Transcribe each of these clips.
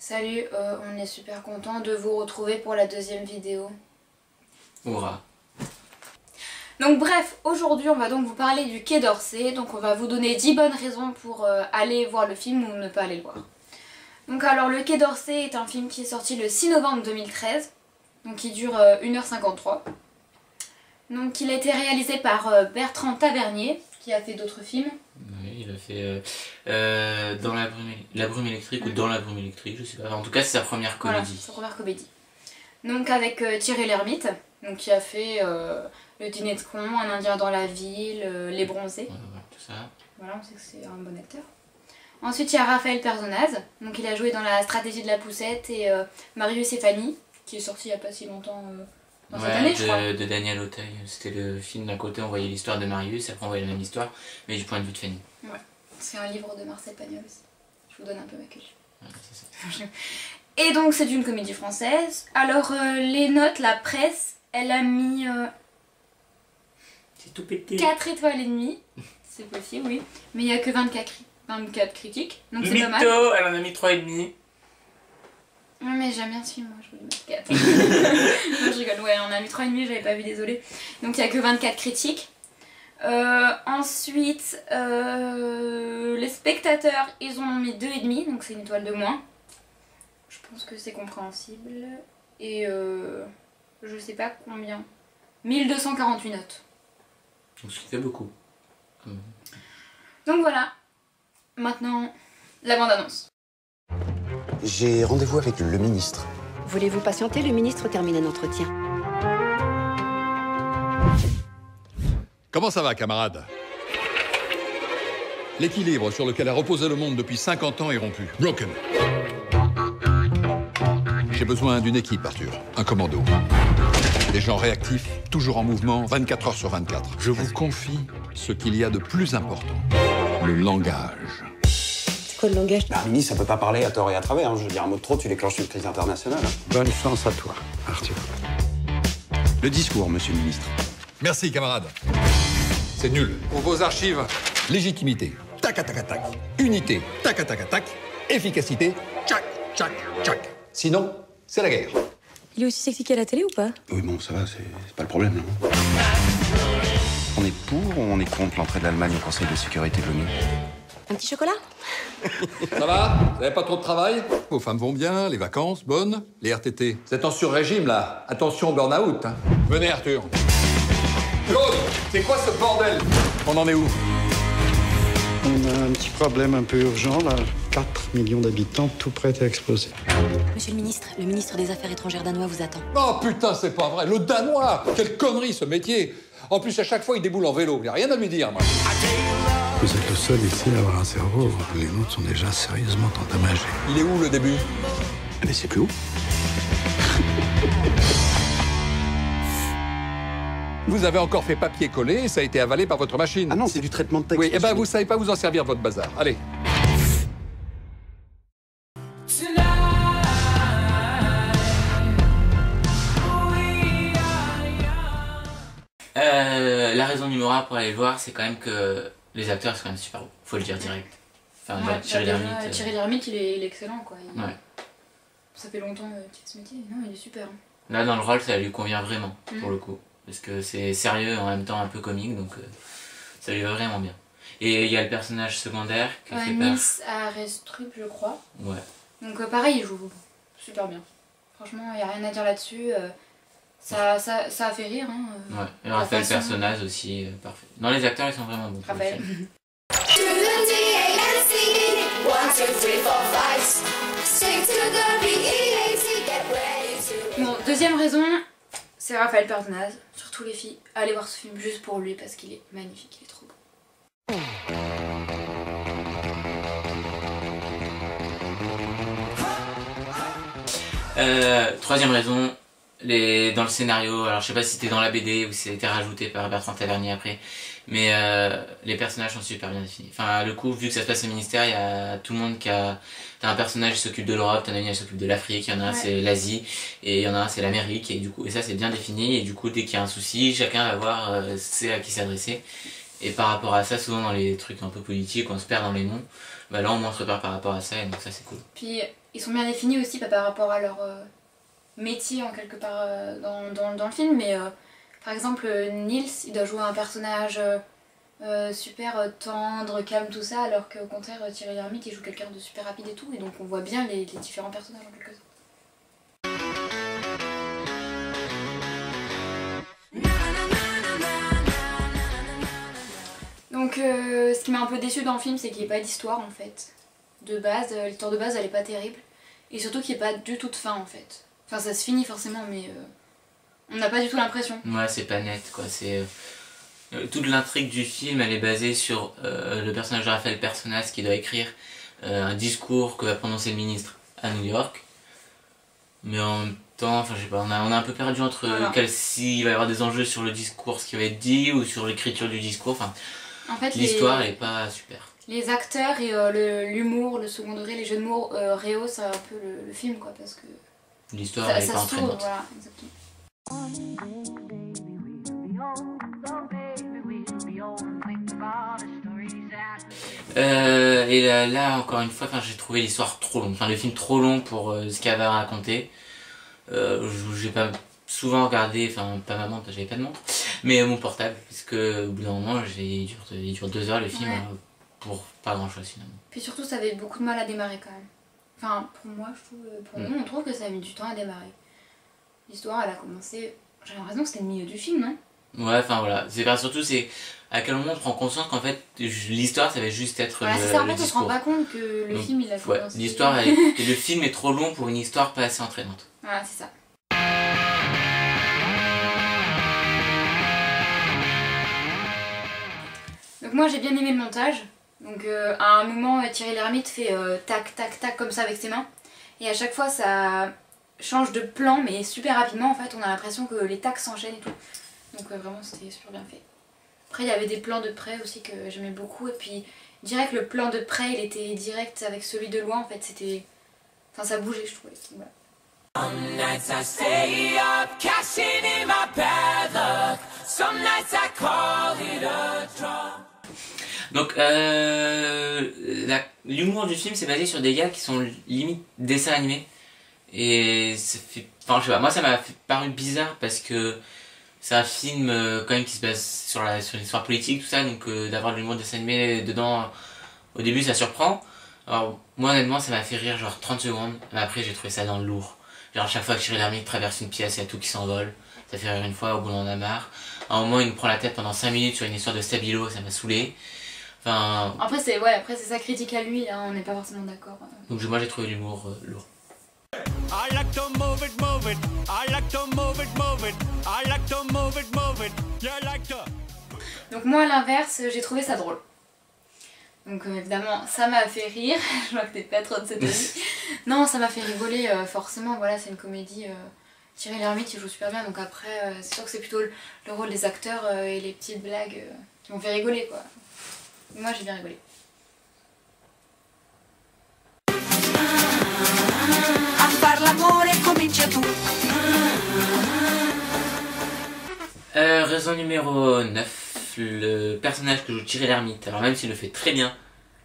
Salut, on est super content de vous retrouver pour la deuxième vidéo. Hurrah. Donc bref, aujourd'hui on va donc vous parler du Quai d'Orsay. Donc on va vous donner 10 bonnes raisons pour aller voir le film ou ne pas aller le voir. Donc alors le Quai d'Orsay est un film qui est sorti le 6 novembre 2013. Donc il dure 1h53. Donc il a été réalisé par Bertrand Tavernier, qui a fait d'autres films. Oui, il a fait dans la brume électrique ou dans la brume électrique, je sais pas. En tout cas, c'est sa première comédie. Voilà, sa première comédie. Donc avec Thierry Lhermitte, donc qui a fait Le Dîner de con, Un Indien dans la ville, Les Bronzés. Ouais, tout ça. Voilà, on sait que c'est un bon acteur. Ensuite, il y a Raphaël Personnaz, donc il a joué dans La Stratégie de la Poussette et Marius et Fanny, qui est sorti il n'y a pas si longtemps dans cette année, je crois. De Daniel Auteuil. C'était le film, d'un côté on voyait l'histoire de Marius, après on voyait la même histoire, mais du point de vue de Fanny. Ouais, c'est un livre de Marcel Pagnol aussi. Je vous donne un peu ma culture. Ouais, c'est ça. Et donc c'est une comédie française. Alors les notes, la presse, elle a mis C'est tout pété. 4 étoiles et demie, c'est possible, oui. Mais il n'y a que 24 critiques, donc c'est pas mal. Mytho, elle en a mis 3,5. Non mais j'aime bien ce film, moi je voulais mettre 4. Non je rigole, ouais on a mis 3,5, j'avais pas vu, désolé. Donc il n'y a que 24 critiques. Ensuite, les spectateurs, ils ont mis 2,5, donc c'est une étoile de moins. Je pense que c'est compréhensible. Et je sais pas combien. 1248 notes. Donc ce qui fait beaucoup. Donc voilà. Maintenant, la bande-annonce. J'ai rendez-vous avec le ministre. Voulez-vous patienter? Le ministre termine un entretien. Comment ça va, camarade? L'équilibre sur lequel a reposé le monde depuis 50 ans est rompu. Broken. J'ai besoin d'une équipe, Arthur. Un commando. Des gens réactifs, toujours en mouvement, 24 heures sur 24. Je vous confie ce qu'il y a de plus important. Le langage. C'est quoi le langage? Bah, ministre, ça peut pas parler à tort et à travers. Hein. Je veux dire, un mot de trop, tu déclenches une crise internationale. Hein. Bonne chance à toi, Arthur. Le discours, monsieur le ministre. Merci, camarade. C'est nul. Pour vos archives, légitimité. Tac, tac, tac, tac. Unité. Tac, tac, tac, tac. Efficacité. Tchac, tchac, tchac. Sinon, c'est la guerre. Il est aussi sexy qu'à la télé ou pas? Oui, bon, ça va, c'est pas le problème, non. On est pour ou on est contre l'entrée de l'Allemagne au Conseil de sécurité de l'ONU? Un petit chocolat? Ça va? Vous n'avez pas trop de travail? Vos femmes vont bien, les vacances, bonnes, les RTT. Vous êtes en sur-régime, là. Attention, burn-out. Hein. Venez, Arthur. Claude, c'est quoi ce bordel? On en est où? On a un petit problème un peu urgent, là. 4 millions d'habitants, tout prêt à exploser. Monsieur le ministre des Affaires étrangères danois vous attend. Oh putain, c'est pas vrai. Le Danois! Quelle connerie, ce métier! En plus, à chaque fois, il déboule en vélo. Il n'y a rien à lui dire, moi. Vous êtes le seul ici à avoir un cerveau. Les nôtres sont déjà sérieusement endommagés. Il est où, le début? Mais c'est plus où? Vous avez encore fait papier-coller et ça a été avalé par votre machine. Ah non, c'est du traitement de texte. Oui, eh ben, vous savez pas vous en servir de votre bazar. Allez. La raison numéro 1 pour aller le voir, c'est quand même que les acteurs sont quand même super beaux. Faut le dire direct. Enfin, Ouais, Thierry Lhermitte. Thierry Lhermitte, il est excellent quoi. Ouais. Ça fait longtemps qu'il fait ce métier. Non, il est super. Là, dans le rôle, ça lui convient vraiment, pour le coup. Parce que c'est sérieux et en même temps un peu comique, donc ça lui va vraiment bien. Et il y a le personnage secondaire qui fait Nils Arestrup, je crois. Ouais. Donc pareil, il joue super bien. Franchement, il n'y a rien à dire là-dessus. Ça a fait rire. Hein, Ouais. Et Raphaël Personnaz aussi, parfait. Non, les acteurs, ils sont vraiment bons. pour le Raphaël. film. Bon, deuxième raison, c'est Raphaël Personnaz. Surtout les filles, allez voir ce film juste pour lui parce qu'il est magnifique, il est trop beau. Troisième raison, dans le scénario, alors je sais pas si c'était dans la BD ou si ça a été rajouté par Bertrand Tavernier après, mais les personnages sont super bien définis. Enfin, le coup, vu que ça se passe au ministère, il y a tout le monde qui a... T'as un personnage qui s'occupe de l'Europe, t'as un ami qui s'occupe de l'Afrique, il y en a un c'est l'Asie, et il y en a un c'est l'Amérique, et du coup, et ça c'est bien défini, et du coup, dès qu'il y a un souci, chacun va voir c'est à qui s'adresser. Et par rapport à ça, souvent dans les trucs un peu politiques, on se perd dans les noms. bah là au moins on se prépare par rapport à ça et donc ça c'est cool. Puis ils sont bien définis aussi par rapport à leur métier en quelque part dans le film, mais par exemple Nils il doit jouer un personnage super tendre, calme, tout ça, alors qu'au contraire Thierry Lhermitte il joue quelqu'un de super rapide et tout, et donc on voit bien les différents personnages en quelque sorte. Donc ce qui m'a un peu déçue dans le film, c'est qu'il n'y ait pas d'histoire en fait. De base, l'histoire de base elle est pas terrible. Et surtout qu'il n'y ait pas du tout de fin en fait. Enfin ça se finit forcément mais on n'a pas du tout l'impression. Ouais c'est pas net quoi, c'est... toute l'intrigue du film elle est basée sur le personnage de Raphaël Personnaz qui doit écrire un discours que va prononcer le ministre à New York. Mais en même temps, enfin je sais pas, on a un peu perdu entre s'il va y avoir des enjeux sur le discours, ce qui va être dit, ou sur l'écriture du discours, enfin... En fait, l'histoire elle est pas super. Les acteurs et l'humour, le second degré, les jeux de mots rehaussent un peu le film quoi, parce que... L'histoire elle est pas entraînante. Voilà, exactement. Et là encore une fois, j'ai trouvé l'histoire trop longue, le film trop long pour ce qu'il y avait à raconter. J'ai pas souvent regardé, pas ma montre, j'avais pas de montre, mais mon portable, parce que au bout d'un moment il dure 2 heures le film, pour pas grand chose finalement. Puis surtout ça avait beaucoup de mal à démarrer quand même. Enfin pour moi je trouve, pour nous on trouve que ça a mis du temps à démarrer. L'histoire elle a commencé, j'ai l'impression que c'était le milieu du film, non? Ouais, voilà, surtout c'est à quel moment on prend conscience qu'en fait l'histoire ça va juste être voilà, c'est ça, en fait on se rend discours. pas compte que le film il a commencé. Ouais, l'histoire, le film est trop long pour une histoire pas assez entraînante. Voilà, c'est ça. Donc moi j'ai bien aimé le montage. Donc à un moment Thierry Lhermitte fait tac tac tac comme ça avec ses mains. Et à chaque fois ça change de plan mais super rapidement en fait, on a l'impression que les tacs s'enchaînent et tout. Donc vraiment c'était super bien fait. Après il y avait des plans de près aussi que j'aimais beaucoup et puis direct le plan de près il était direct avec celui de loin en fait, c'était... Enfin ça bougeait je trouvais. Voilà. Some nights I stay up, cashing in my bad luck. Some nights I call it a draw. Donc l'humour du film c'est basé sur des gars qui sont limite dessins animés. Et ça fait... Enfin je sais pas, moi ça m'a paru bizarre parce que c'est un film quand même qui se base sur l'histoire politique tout ça, donc d'avoir de l'humour dessin animé dedans au début ça surprend. Alors moi honnêtement ça m'a fait rire genre 30 secondes, mais après j'ai trouvé ça dans le lourd. Genre chaque fois que Thierry Lhermitte traverse une pièce, il y a tout qui s'envole. Ça fait rire une fois, au bout on en a marre. À un moment il nous prend la tête pendant 5 minutes sur une histoire de stabilo, ça m'a saoulé. Enfin... Après c'est sa critique à lui, hein, on n'est pas forcément d'accord. Donc moi j'ai trouvé l'humour lourd. I like to move it, move it. I like to move it, move it. I like to move it, move it. You like to... Donc moi à l'inverse, j'ai trouvé ça drôle. Donc évidemment ça m'a fait rire, je vois que t'es pas trop de cette avis. Non ça m'a fait rigoler, forcément voilà c'est une comédie, Thierry Lhermitte il joue super bien donc après c'est sûr que c'est plutôt le rôle des acteurs et les petites blagues qui m'ont fait rigoler quoi. Et moi j'ai bien rigolé. Raison numéro 9, le personnage que joue Thierry Lhermitte, alors même s'il le fait très bien,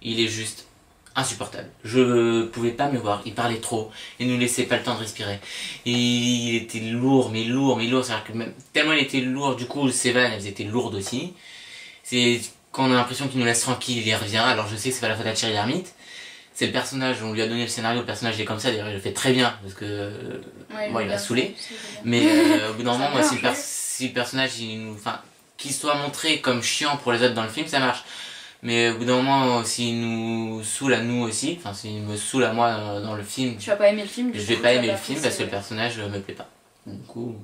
il est juste insupportable. Je pouvais pas me voir, il parlait trop, il nous laissait pas le temps de respirer. Il était lourd, mais lourd, c'est-à-dire que même, tellement il était lourd, du coup ses vannes elles étaient lourdes aussi. C'est quand on a l'impression qu'il nous laisse tranquille, il y revient, alors je sais que c'est pas la faute à Thierry Lhermitte. C'est le personnage, on lui a donné le scénario, le personnage il est comme ça, d'ailleurs il le fait très bien, parce que moi il m'a saoulé. Mais au bout d'un moment, moi, si le personnage qu'il soit montré comme chiant pour les autres dans le film, ça marche. Mais au bout d'un moment, s'il nous saoule à nous aussi, enfin s'il me saoule à moi dans le film, tu vas pas aimer le film, je vais pas aimer le film parce que le personnage me plaît pas. Du coup,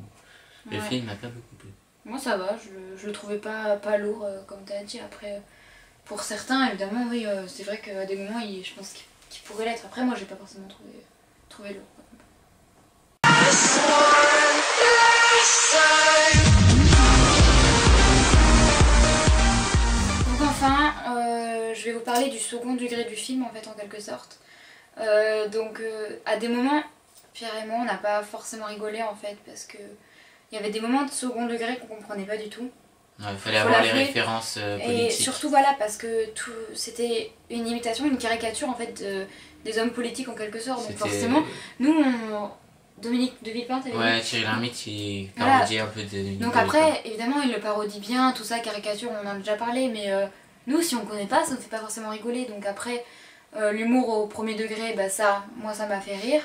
le film m'a pas beaucoup plu. Moi ça va, je le trouvais pas lourd comme t'as dit. Après, pour certains, évidemment, oui, c'est vrai qu'à des moments, je pense qu'il pourrait l'être. Après, moi j'ai pas forcément trouvé lourd. Donc enfin, je vais vous parler du second degré du film en fait en quelque sorte. Donc à des moments, Pierre et moi on n'a pas forcément rigolé en fait parce que il y avait des moments de second degré qu'on comprenait pas du tout. Ouais, il fallait avoir les références Et politiques. surtout voilà, parce que c'était une imitation, une caricature en fait des hommes politiques en quelque sorte. Donc C'était- forcément, nous Dominique de Villepin, t'avais Ouais, dit. Thierry Lhermitte, il Voilà. parodiait un peu de... Donc après, évidemment, il le parodie bien, tout ça, caricature, on en a déjà parlé, mais nous, si on connaît pas, ça ne fait pas forcément rigoler. Donc après, l'humour au premier degré, bah ça, moi, ça m'a fait rire.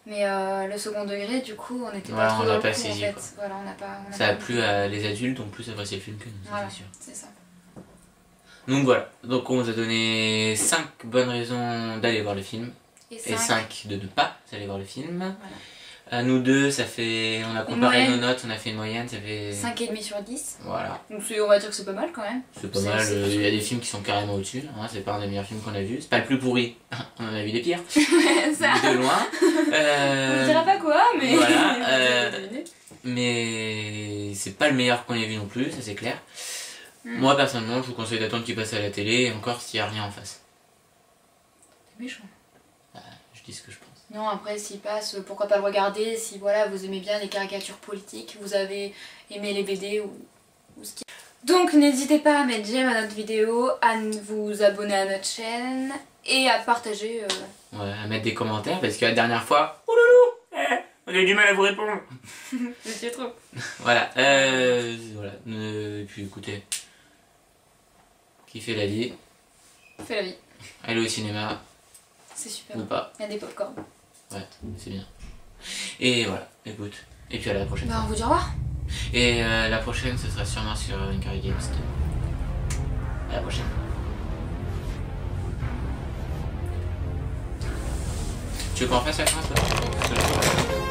Mais le second degré, du coup, on n'était Voilà, pas trop on dans n'a le pas coup, saisi, en fait. quoi. Voilà, on n'a pas... Ça a plu à les adultes, donc plus apprécié le film que nous, ça, Voilà, c'est sûr. c'est ça. Donc voilà, donc on vous a donné 5 bonnes raisons d'aller voir le film. Et Et 5. 5 de ne pas aller voir le film. À nous deux, ça fait... On a comparé moyenne. nos notes, on a fait une moyenne, ça fait... 5,5 sur 10. Voilà, Donc on va dire que c'est pas mal quand même. c'est pas mal. Il y a des films qui sont carrément au-dessus. Hein, c'est pas un des meilleurs films qu'on a vu. C'est pas le plus pourri. On en a vu des pires. ça. De loin. On dira pas quoi, mais... Voilà, vous avez deviné. mais c'est pas le meilleur qu'on ait vu non plus, ça c'est clair. Mm. Moi personnellement, je vous conseille d'attendre qu'il passe à la télé, et encore s'il n'y a rien en face. C'est méchant. Je dis ce que je pense. Non, après, s'il passe, pourquoi pas le regarder si voilà, vous aimez bien les caricatures politiques, vous avez aimé les BD ou ce qui... Donc n'hésitez pas à mettre j'aime à notre vidéo, à vous abonner à notre chaîne et à partager. Ouais, à mettre des commentaires parce que la dernière fois, ouloulou, on a eu du mal à vous répondre. C'est trop. Voilà, voilà. Et puis écoutez, kiffez la vie, Fais la vie, allez au cinéma c'est super. ou pas. Il y a des popcorn. Ouais, c'est bien. Et voilà, écoute. Et puis à la prochaine. Bah on vous dit au revoir. Et la prochaine, ce sera sûrement sur Incarry Games 2. À la prochaine. Tu veux qu'on refasse la fin, toi ?